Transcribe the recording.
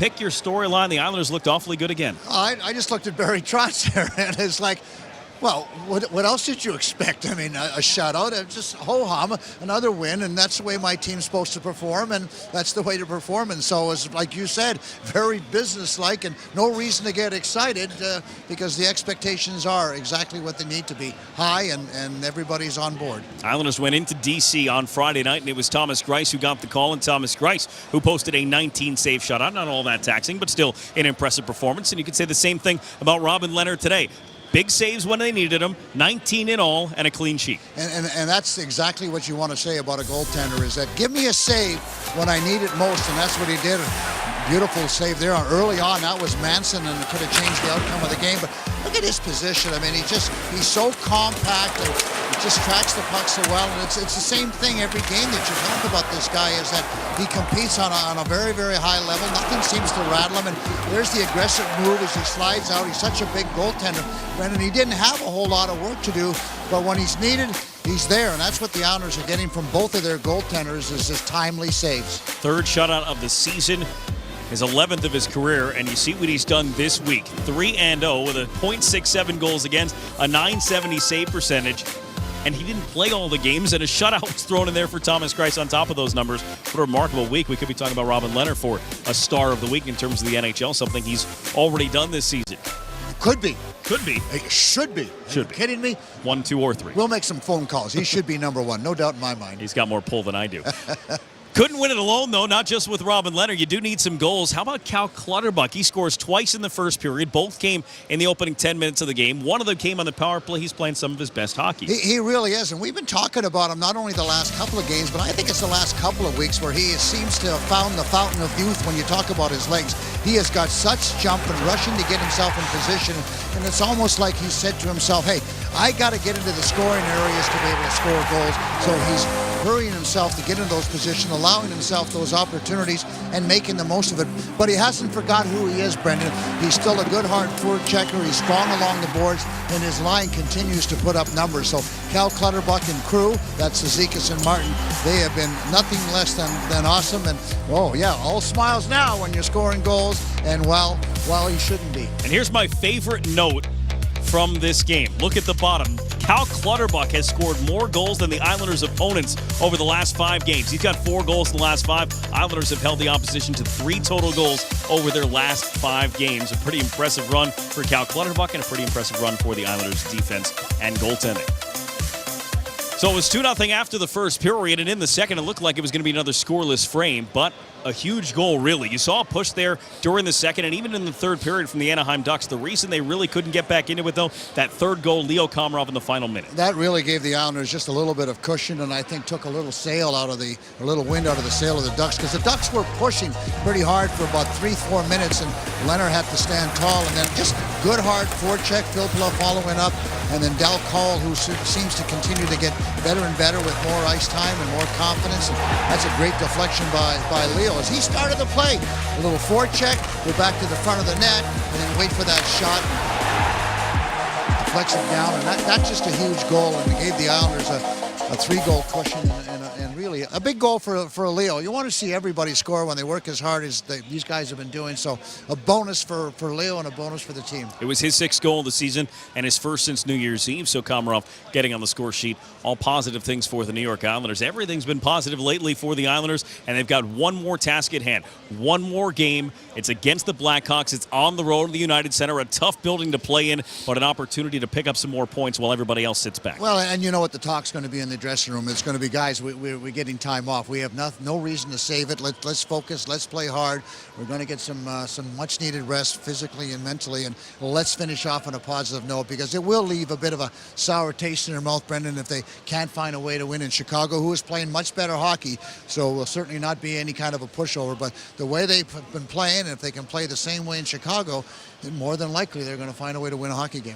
pick your storyline, the Islanders looked awfully good again. I just looked at Barry Trotz there, and it's like, well, what else did you expect? I mean, a shutout, just ho-hum, another win, and that's the way my team's supposed to perform, and that's the way to perform. And so, as like you said, very businesslike, and no reason to get excited because the expectations are exactly what they need to be, high, and everybody's on board. Islanders went into D.C. on Friday night, and it was Thomas Greiss who got the call, and Thomas Greiss who posted a 19-save shutout. Not all that taxing, but still an impressive performance. And you could say the same thing about Robin Lehner today. Big saves when they needed them, 19 in all, and a clean sheet. And that's exactly what you want to say about a goaltender, is that give me a save when I need it most, and that's what he did. Beautiful save there early on. That was Manson, and it could have changed the outcome of the game. But look at his position. I mean, he's so compact, and he just tracks the puck so well. And it's the same thing every game that you talk about this guy, is that he competes on a very, very high level. Nothing seems to rattle him. And there's the aggressive move as he slides out. He's such a big goaltender. Brendan, he didn't have a whole lot of work to do, but when he's needed, he's there, and that's what the Islanders are getting from both of their goaltenders, is just timely saves. Third shutout of the season, his 11th of his career, and you see what he's done this week. 3-0 with a .67 goals against, a .970 save percentage, and he didn't play all the games, and a shutout was thrown in there for Thomas Greiss on top of those numbers. What a remarkable week. We could be talking about Robin Lehner for a star of the week in terms of the NHL, something he's already done this season. Could be. Could be. It should be. Should Are you be. kidding me? 1, 2, or 3. We'll make some phone calls. He should be number one, no doubt in my mind. He's got more pull than I do. Couldn't win it alone, though, not just with Robin Lehner. You do need some goals. How about Cal Clutterbuck? He scores twice in the first period. Both came in the opening 10 minutes of the game. One of them came on the power play. He's playing some of his best hockey. He really is, and we've been talking about him not only the last couple of games, but I think it's the last couple of weeks where he seems to have found the fountain of youth when you talk about his legs. He has got such jump and rushing to get himself in position, and it's almost like he said to himself, hey, I got to get into the scoring areas to be able to score goals. So he's hurrying himself to get into those positions, allowing himself those opportunities and making the most of it. But he hasn't forgot who he is, Brendan. He's still a good hard forward checker. He's strong along the boards, and his line continues to put up numbers. So Cal Clutterbuck and crew, that's Zizekas and Martin, they have been nothing less than awesome. And, oh, yeah, all smiles now when you're scoring goals, and, well, he shouldn't be. And here's my favorite note from this game. Look at the bottom. Cal Clutterbuck has scored more goals than the Islanders' opponents over the last 5 games. He's got 4 goals in the last 5. Islanders have held the opposition to 3 total goals over their last 5 games. A pretty impressive run for Cal Clutterbuck and a pretty impressive run for the Islanders' defense and goaltending. So it was 2-0 after the first period, and in the second it looked like it was going to be another scoreless frame, but a huge goal, really. You saw a push there during the second and even in the third period from the Anaheim Ducks. The reason they really couldn't get back into it, though, that third goal, Leo Komarov in the final minute. That really gave the Islanders just a little bit of cushion, and I think took a little wind out of the sail of the Ducks, because the Ducks were pushing pretty hard for about 3-4 minutes, and Lehner had to stand tall, and then just good hard forecheck, Filppula following up, and then Del Cole, who seems to continue to get better and better with more ice time and more confidence, and that's a great deflection by Leo as he started the play. A little forecheck, go back to the front of the net, and then wait for that shot. Deflects it down, and that's just a huge goal, and it gave the Islanders a 3-goal cushion, and really a big goal for Leo. You want to see everybody score when they work as hard as these guys have been doing, so a bonus for Leo and a bonus for the team. It was his 6th goal of the season and his first since New Year's Eve, so Komarov getting on the score sheet. All positive things for the New York Islanders. Everything's been positive lately for the Islanders, and they've got one more task at hand. One more game. It's against the Blackhawks. It's on the road to the United Center, a tough building to play in, but an opportunity to pick up some more points while everybody else sits back. Well, and you know what the talk's going to be in the dressing room. It's going to be, guys, we're getting time off. We have no reason to save it. Let's focus. Let's play hard. We're going to get some much-needed rest physically and mentally, and let's finish off on a positive note, because it will leave a bit of a sour taste in their mouth, Brendan, if they can't find a way to win in Chicago, who is playing much better hockey. So will certainly not be any kind of a pushover. But the way they've been playing, if they can play the same way in Chicago, then more than likely they're going to find a way to win a hockey game.